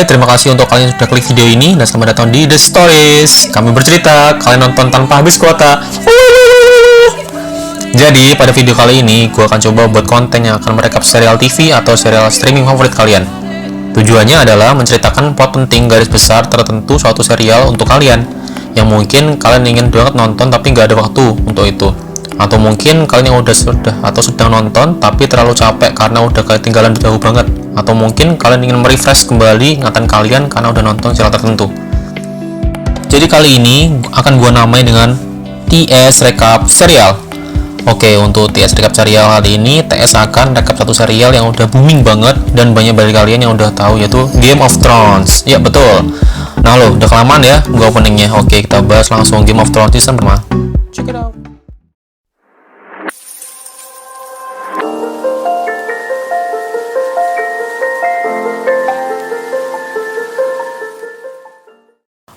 Hai, terima kasih untuk kalian yang sudah klik video ini dan selamat datang di The Stories. Kami bercerita, kalian nonton tanpa habis kuota. Jadi, pada video kali ini, gue akan coba buat konten yang akan merekap serial TV atau serial streaming favorit kalian. Tujuannya adalah menceritakan plot penting garis besar tertentu suatu serial untuk kalian, yang mungkin kalian ingin banget nonton tapi nggak ada waktu untuk itu. Atau mungkin kalian yang sudah atau sedang nonton tapi terlalu capek karena udah ketinggalan jauh banget. Atau mungkin kalian ingin merefresh kembali ingatan kalian karena udah nonton serial tertentu. Jadi kali ini akan gue namai dengan TS Recap Serial. Oke, untuk TS Recap Serial kali ini, TS akan rekap satu serial yang udah booming banget dan banyak dari kalian yang udah tahu, yaitu Game of Thrones. Ya, betul. Nah lo, udah kelamaan ya gue openingnya. Oke, kita bahas langsung Game of Thrones season pertama. Check it out.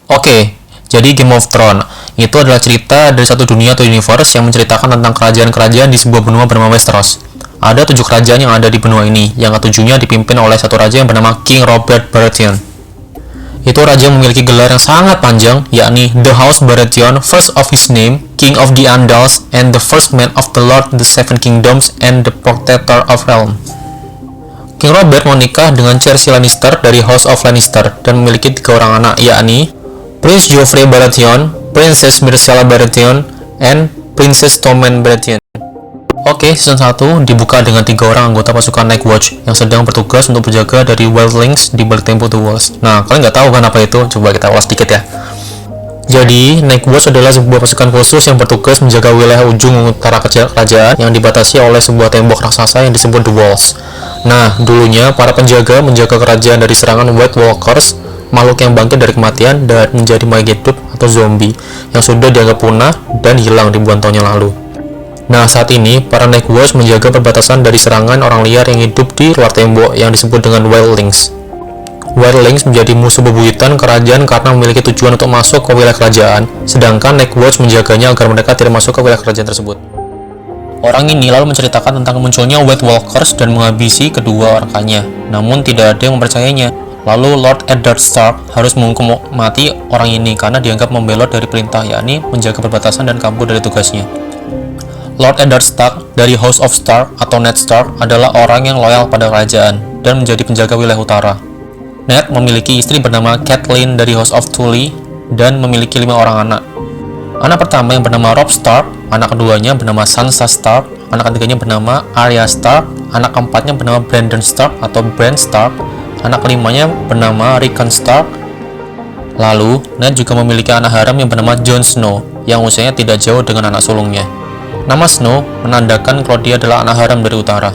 Oke, jadi Game of Thrones itu adalah cerita dari satu dunia atau universe yang menceritakan tentang kerajaan-kerajaan di sebuah benua bernama Westeros. Ada 7 kerajaan yang ada di benua ini, yang ketujuhnya dipimpin oleh satu raja yang bernama King Robert Baratheon. Itu raja memiliki gelar yang sangat panjang, yakni The House Baratheon, first of his name, King of the Andals, and the first man of the Lord of the Seven Kingdoms, and the Protector of Realm. King Robert menikah dengan Cersei Lannister dari House of Lannister dan memiliki 3 orang anak, yakni Prince Joffrey Baratheon, Princess Myrcella Baratheon, and Princess Tommen Baratheon. Oke, season 1 dibuka dengan 3 orang anggota pasukan Night Watch yang sedang bertugas untuk berjaga dari Wildlings di balik tembok The Walls. Nah, kalian nggak tahu kan apa itu? Coba kita ulas dikit ya. Jadi, Night Watch adalah sebuah pasukan khusus yang bertugas menjaga wilayah ujung utara kerajaan yang dibatasi oleh sebuah tembok raksasa yang disebut The Walls. Nah, dulunya para penjaga menjaga kerajaan dari serangan White Walkers, makhluk yang bangkit dari kematian dan menjadi mayat hidup atau zombie yang sudah dianggap punah dan hilang ribuan tahun yang lalu. Nah, saat ini para Night Watch menjaga perbatasan dari serangan orang liar yang hidup di luar tembok yang disebut dengan Wildlings. Wildlings menjadi musuh bebuyutan kerajaan karena memiliki tujuan untuk masuk ke wilayah kerajaan, sedangkan Night Watch menjaganya agar mereka tidak masuk ke wilayah kerajaan tersebut. Orang ini lalu menceritakan tentang munculnya White Walkers dan menghabisi kedua rekannya, namun tidak ada yang mempercayainya. Lalu Lord Eddard Stark harus menghukum mati orang ini karena dianggap membelot dari perintah, yakni menjaga perbatasan dan kabur dari tugasnya. Lord Eddard Stark dari House of Stark atau Ned Stark adalah orang yang loyal pada kerajaan dan menjadi penjaga wilayah utara. Ned memiliki istri bernama Catelyn dari House of Tully dan memiliki 5 orang anak. Anak pertama yang bernama Robb Stark, anak keduanya bernama Sansa Stark, anak ketiganya bernama Arya Stark, anak keempatnya bernama Brandon Stark atau Bran Stark, anak kelimanya bernama Rickon Stark. Lalu, Ned juga memiliki anak haram yang bernama Jon Snow, yang usianya tidak jauh dengan anak sulungnya. Nama Snow menandakan kalau dia adalah anak haram dari utara.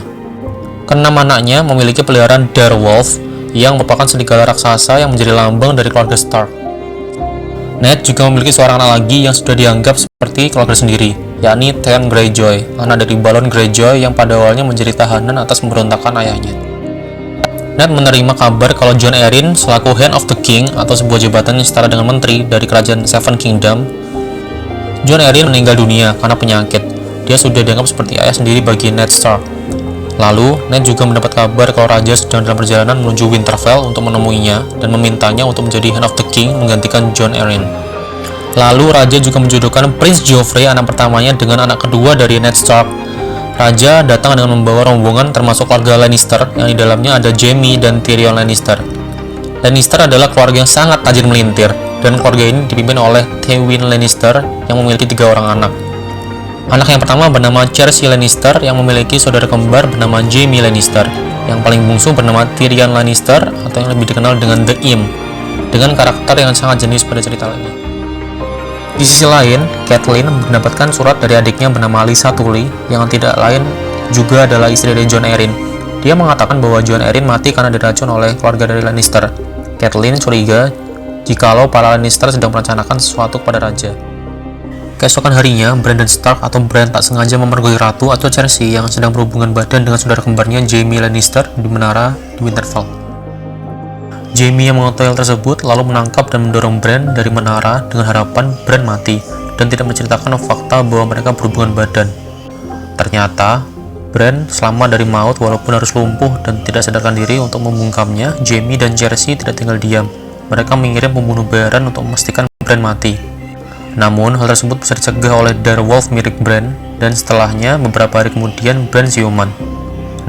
Keenam anaknya memiliki peliharaan Direwolf, yang merupakan serigala raksasa yang menjadi lambang dari keluarga Stark. Ned juga memiliki seorang anak lagi yang sudah dianggap seperti keluarga sendiri, yakni Theon Greyjoy, anak dari Balon Greyjoy yang pada awalnya menjadi tahanan atas pemberontakan ayahnya. Ned menerima kabar kalau Jon Arryn selaku Hand of the King atau sebuah jabatan yang setara dengan menteri dari kerajaan Seven Kingdom. Jon Arryn meninggal dunia karena penyakit. Dia sudah dianggap seperti ayah sendiri bagi Ned Stark. Lalu, Ned juga mendapat kabar kalau raja sedang dalam perjalanan menuju Winterfell untuk menemuinya dan memintanya untuk menjadi Hand of the King menggantikan Jon Arryn. Lalu, raja juga menjodohkan Prince Joffrey anak pertamanya dengan anak kedua dari Ned Stark. Raja datang dengan membawa rombongan termasuk keluarga Lannister yang di dalamnya ada Jaime dan Tyrion Lannister. Lannister adalah keluarga yang sangat tajir melintir dan keluarga ini dipimpin oleh Tywin Lannister yang memiliki 3 orang anak. Anak yang pertama bernama Cersei Lannister yang memiliki saudara kembar bernama Jaime Lannister. Yang paling bungsu bernama Tyrion Lannister atau yang lebih dikenal dengan The Imp, dengan karakter yang sangat jenius pada cerita ini. Di sisi lain, Catelyn mendapatkan surat dari adiknya bernama Lysa Tully yang tidak lain juga adalah istri dari Jon Arryn. Dia mengatakan bahwa Jon Arryn mati karena diracun oleh keluarga dari Lannister. Catelyn curiga jikalau para Lannister sedang merencanakan sesuatu kepada raja. Keesokan harinya, Brandon Stark atau Bran tak sengaja memergoki ratu atau Cersei yang sedang berhubungan badan dengan saudara kembarnya Jaime Lannister di menara di Winterfell. Jaime yang mengetahui hal tersebut lalu menangkap dan mendorong Bran dari menara dengan harapan Bran mati dan tidak menceritakan fakta bahwa mereka berhubungan badan. Ternyata, Bran selamat dari maut walaupun harus lumpuh dan tidak sadarkan diri. Untuk membungkamnya, Jaime dan Cersei tidak tinggal diam. Mereka mengirim pembunuh bayaran untuk memastikan Bran mati. Namun, hal tersebut bisa dicegah oleh direwolf mirip Bran, dan setelahnya, beberapa hari kemudian, Bran siuman.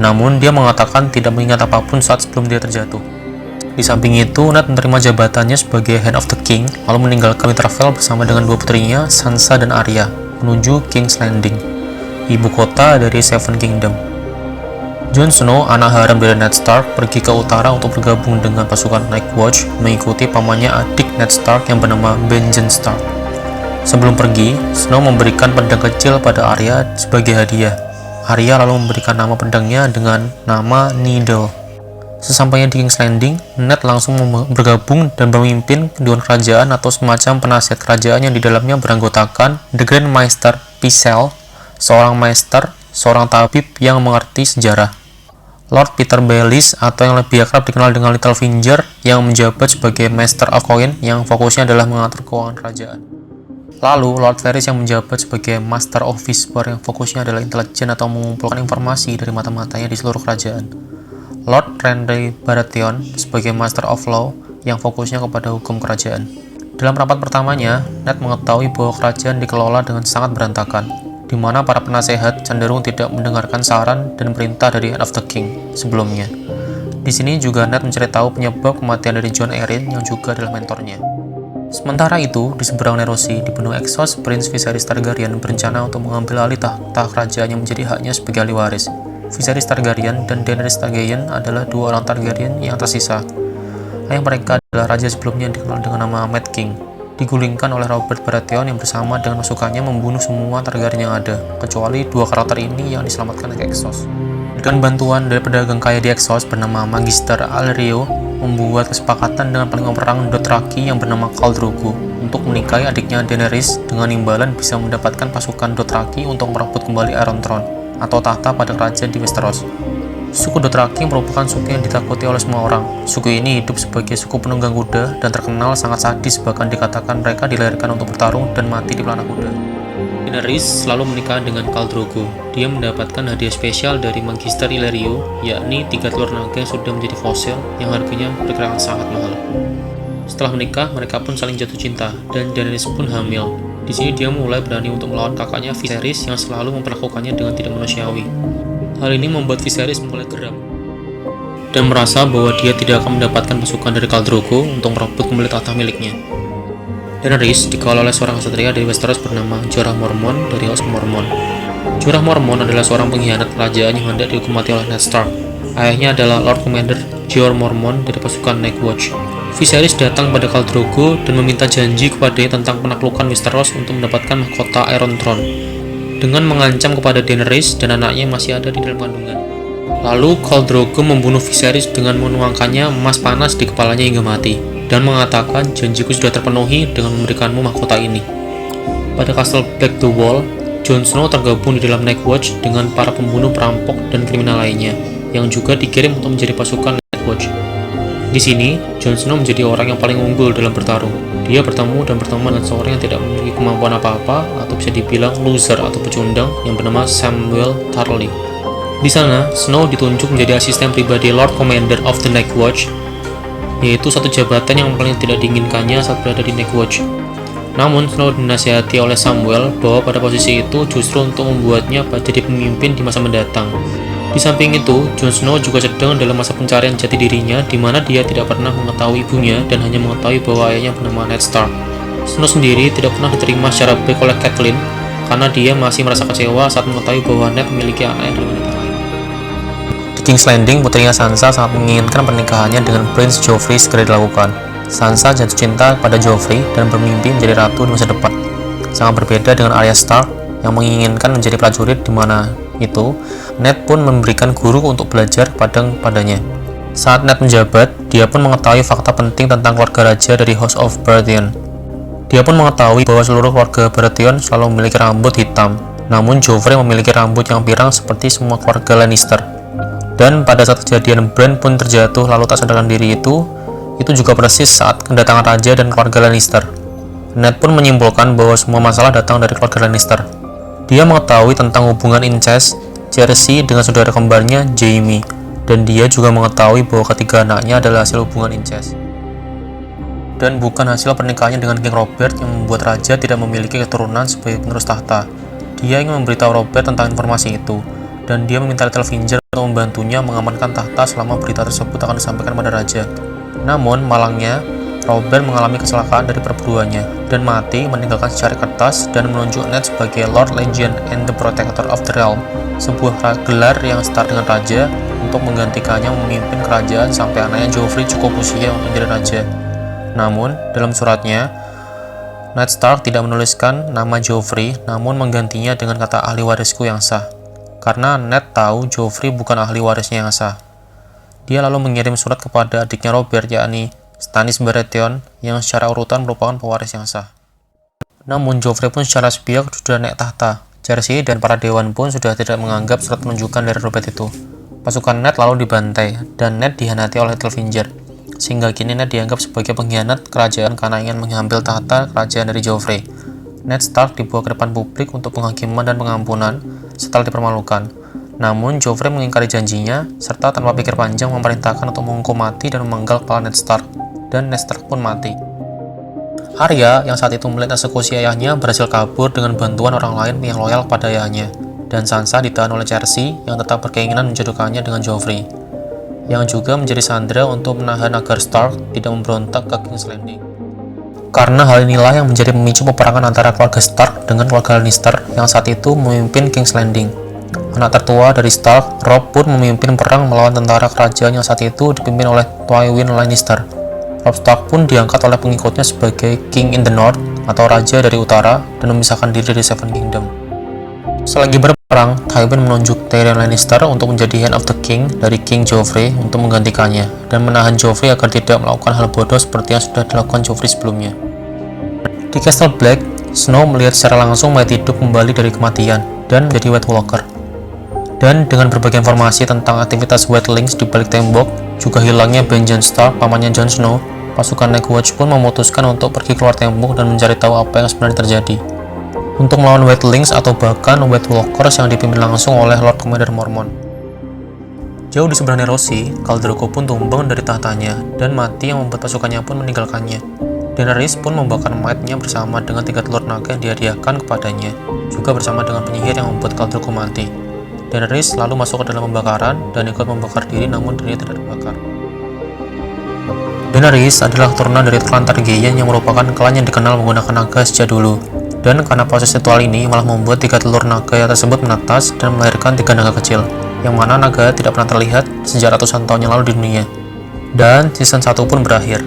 Namun, dia mengatakan tidak mengingat apapun saat sebelum dia terjatuh. Di samping itu, Ned menerima jabatannya sebagai Hand of the King, lalu meninggalkan Winterfell bersama dengan dua putrinya, Sansa dan Arya, menuju King's Landing, ibu kota dari Seven Kingdom. Jon Snow, anak haram dari Ned Stark, pergi ke utara untuk bergabung dengan pasukan Night Watch, mengikuti pamannya adik Ned Stark yang bernama Benjen Stark. Sebelum pergi, Snow memberikan pedang kecil pada Arya sebagai hadiah. Arya lalu memberikan nama pedangnya dengan nama Needle. Sesampainya di King's Landing, Ned langsung bergabung dan memimpin Dewan Kerajaan atau semacam penasihat kerajaan yang di dalamnya beranggotakan The Grand Maester Pycelle, seorang maester, seorang tabib yang mengerti sejarah. Lord Petyr Baelish atau yang lebih akrab dikenal dengan Littlefinger yang menjabat sebagai Master of Coin yang fokusnya adalah mengatur keuangan kerajaan. Lalu, Lord Varys yang menjabat sebagai Master of Whisper yang fokusnya adalah intelijen atau mengumpulkan informasi dari mata-matanya di seluruh kerajaan. Lord Renly Baratheon sebagai Master of Law yang fokusnya kepada hukum kerajaan. Dalam rapat pertamanya, Ned mengetahui bahwa kerajaan dikelola dengan sangat berantakan, di mana para penasehat cenderung tidak mendengarkan saran dan perintah dari Hand of the King sebelumnya. Di sini juga Ned mencari tahu penyebab kematian dari Jon Arryn yang juga adalah mentornya. Sementara itu, di seberang Nerosi, di benua Exos, Prince Viserys Targaryen berencana untuk mengambil alih tahta kerajaan yang menjadi haknya sebagai ahli waris. Viserys Targaryen dan Daenerys Targaryen adalah dua orang Targaryen yang tersisa. Ayah mereka adalah raja sebelumnya yang dikenal dengan nama Mad King, digulingkan oleh Robert Baratheon yang bersama dengan pasukannya membunuh semua Targaryen yang ada, kecuali dua karakter ini yang diselamatkan ke Exos. Dengan bantuan dari pedagang kaya di Exos bernama Magister Allerio, membuat kesepakatan dengan paling perang Dothraki yang bernama Khal Drogo untuk menikahi adiknya Daenerys dengan imbalan bisa mendapatkan pasukan Dothraki untuk merebut kembali Iron Throne atau tahta pada kerajaan di Westeros. Suku Dothraki merupakan suku yang ditakuti oleh semua orang. Suku ini hidup sebagai suku penunggang kuda dan terkenal sangat sadis, bahkan dikatakan mereka dilahirkan untuk bertarung dan mati di pelana kuda. Daenerys selalu menikah dengan Khal Drogo. Dia mendapatkan hadiah spesial dari Magister Illyrio, yakni 3 telur naga yang sudah menjadi fosil yang harganya diperkirakan sangat mahal. Setelah menikah, mereka pun saling jatuh cinta, dan Daenerys pun hamil. Di sini dia mulai berani untuk melawan kakaknya Viserys yang selalu memperlakukannya dengan tidak manusiawi. Hal ini membuat Viserys mulai geram dan merasa bahwa dia tidak akan mendapatkan pasukan dari Khal Drogo untuk merebut kembali tahta miliknya. Daenerys dikawal oleh seorang ksatria dari Westeros bernama Jorah Mormont dari House Mormont. Jorah Mormont adalah seorang pengkhianat kerajaan yang hendak dihukum mati oleh Ned Stark. Ayahnya adalah Lord Commander Jeor Mormont dari pasukan Night Watch. Viserys datang pada Khal Drogo dan meminta janji kepadanya tentang penaklukan Westeros untuk mendapatkan mahkota Iron Throne, dengan mengancam kepada Daenerys dan anaknya yang masih ada di dalam kandungan. Lalu Khal Drogo membunuh Viserys dengan menuangkannya emas panas di kepalanya hingga mati, dan mengatakan janjiku sudah terpenuhi dengan memberikanmu mahkota ini. Pada Castle Black the Wall, Jon Snow tergabung di dalam Night Watch dengan para pembunuh, perampok, dan kriminal lainnya, yang juga dikirim untuk menjadi pasukan Night Watch. Di sini, Jon Snow menjadi orang yang paling unggul dalam bertarung. Dia bertemu dan berteman dengan seorang yang tidak memiliki kemampuan apa-apa, atau bisa dibilang loser atau pecundang, yang bernama Samwell Tarly. Di sana, Snow ditunjuk menjadi asisten pribadi Lord Commander of the Night Watch, yaitu satu jabatan yang paling tidak diinginkannya saat berada di Night Watch. Namun, Snow dinasihati oleh Samwell bahwa pada posisi itu justru untuk membuatnya jadi pemimpin di masa mendatang. Di samping itu, Jon Snow juga sedang dalam masa pencarian jati dirinya, di mana dia tidak pernah mengetahui ibunya dan hanya mengetahui bahwa ayahnya bernama Ned Stark. Snow sendiri tidak pernah diterima secara baik oleh Catelyn, karena dia masih merasa kecewa saat mengetahui bahwa Ned memiliki anak yang lebih wanita lain. Di King's Landing, putrinya Sansa sangat menginginkan pernikahannya dengan Prince Joffrey segera dilakukan. Sansa jatuh cinta pada Joffrey dan bermimpi menjadi ratu di masa depan. Sangat berbeda dengan Arya Stark yang menginginkan menjadi prajurit, di mana itu Ned pun memberikan guru untuk belajar padanya. Saat Ned menjabat, dia pun mengetahui fakta penting tentang keluarga raja dari House of Baratheon. Dia pun mengetahui bahwa seluruh keluarga Baratheon selalu memiliki rambut hitam, namun Joffrey memiliki rambut yang pirang seperti semua keluarga Lannister. Dan pada saat kejadian Bran pun terjatuh lalu tak sadarkan diri itu juga persis saat kedatangan raja dan keluarga Lannister. Ned pun menyimpulkan bahwa semua masalah datang dari keluarga Lannister. Dia mengetahui tentang hubungan incest Jersey dengan saudara kembarnya Jamie, dan dia juga mengetahui bahwa ketiga anaknya adalah hasil hubungan incest. Dan bukan hasil pernikahannya dengan King Robert yang membuat raja tidak memiliki keturunan sebagai penerus tahta. Dia ingin memberitahu Robert tentang informasi itu, dan dia meminta Littlefinger untuk membantunya mengamankan tahta selama berita tersebut akan disampaikan pada raja. Namun, malangnya, Robert mengalami kecelakaan dari perburuannya dan mati meninggalkan secari kertas dan menunjuk Ned sebagai Lord Legend and the Protector of the Realm, sebuah gelar yang setara dengan raja untuk menggantikannya memimpin kerajaan sampai anaknya Joffrey cukup usia untuk menjadi raja. Namun, dalam suratnya, Ned Stark tidak menuliskan nama Joffrey, namun menggantinya dengan kata ahli warisku yang sah. Karena Ned tahu Joffrey bukan ahli warisnya yang sah. Dia lalu mengirim surat kepada adiknya Robert, yakni Stannis Baratheon, yang secara urutan merupakan pewaris yang sah. Namun Joffrey pun secara sepihak sudah naik tahta. Cersei dan para dewan pun sudah tidak menganggap surat penunjukan dari Robert itu. Pasukan Ned lalu dibantai, dan Ned dihianati oleh Littlefinger. Sehingga kini Ned dianggap sebagai pengkhianat kerajaan karena ingin mengambil tahta kerajaan dari Joffrey. Ned Stark dibawa ke depan publik untuk penghakiman dan pengampunan setelah dipermalukan. Namun Joffrey mengingkari janjinya, serta tanpa pikir panjang memerintahkan untuk menghukum mati dan memenggal kepala Ned Stark. Dan Ned Stark pun mati. Arya yang saat itu melihat eksekusi ayahnya berhasil kabur dengan bantuan orang lain yang loyal pada ayahnya, dan Sansa ditahan oleh Cersei yang tetap berkeinginan menjodohkannya dengan Joffrey, yang juga menjadi sandera untuk menahan agar Stark tidak memberontak ke King's Landing. Karena hal inilah yang menjadi pemicu peperangan antara keluarga Stark dengan keluarga Lannister yang saat itu memimpin King's Landing. Anak tertua dari Stark, Robb pun memimpin perang melawan tentara kerajaan yang saat itu dipimpin oleh Tywin Lannister. Robb Stark pun diangkat oleh pengikutnya sebagai King in the North atau Raja dari Utara dan memisahkan diri dari Seven Kingdom. Selagi berperang, Tywin menunjuk Tyrion Lannister untuk menjadi Hand of the King dari King Joffrey untuk menggantikannya dan menahan Joffrey agar tidak melakukan hal bodoh seperti yang sudah dilakukan Joffrey sebelumnya. Di Castle Black, Snow melihat secara langsung mayat hidup kembali dari kematian dan menjadi White Walker. Dan dengan berbagai informasi tentang aktivitas Wildlings di balik tembok, juga hilangnya Benjen Stark, pamannya Jon Snow, pasukan Nightwatch pun memutuskan untuk pergi keluar tembok dan mencari tahu apa yang sebenarnya terjadi. Untuk melawan Wildlings atau bahkan White Walkers yang dipimpin langsung oleh Lord Commander Mormont. Jauh di seberang Erosi, Khal Drogo pun tumbang dari tahtanya dan mati yang membuat pasukannya pun meninggalkannya. Daenerys pun membakar mayatnya bersama dengan 3 telur naga yang dihadiahkan kepadanya, juga bersama dengan penyihir yang membuat Khal Drogo mati. Daenerys lalu masuk ke dalam pembakaran dan ikut membakar diri, namun dirinya tidak dibakar. Daenerys adalah keturunan dari klan Targaryen yang merupakan klan yang dikenal menggunakan naga sejak dulu. Dan karena proses ritual ini malah membuat 3 telur naga tersebut menetas dan melahirkan 3 naga kecil, yang mana naga tidak pernah terlihat sejak ratusan tahun yang lalu di dunia. Dan season 1 pun berakhir.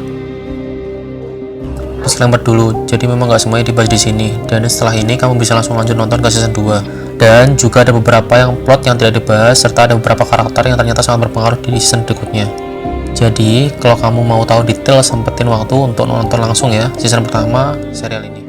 Disclaimer dulu, jadi memang gak semuanya dibahas di sini, dan setelah ini kamu bisa langsung lanjut nonton ke season 2. Dan juga ada beberapa yang plot yang tidak dibahas, serta ada beberapa karakter yang ternyata sangat berpengaruh di season berikutnya. Jadi, kalau kamu mau tahu detail, sempetin waktu untuk nonton langsung ya season pertama serial ini.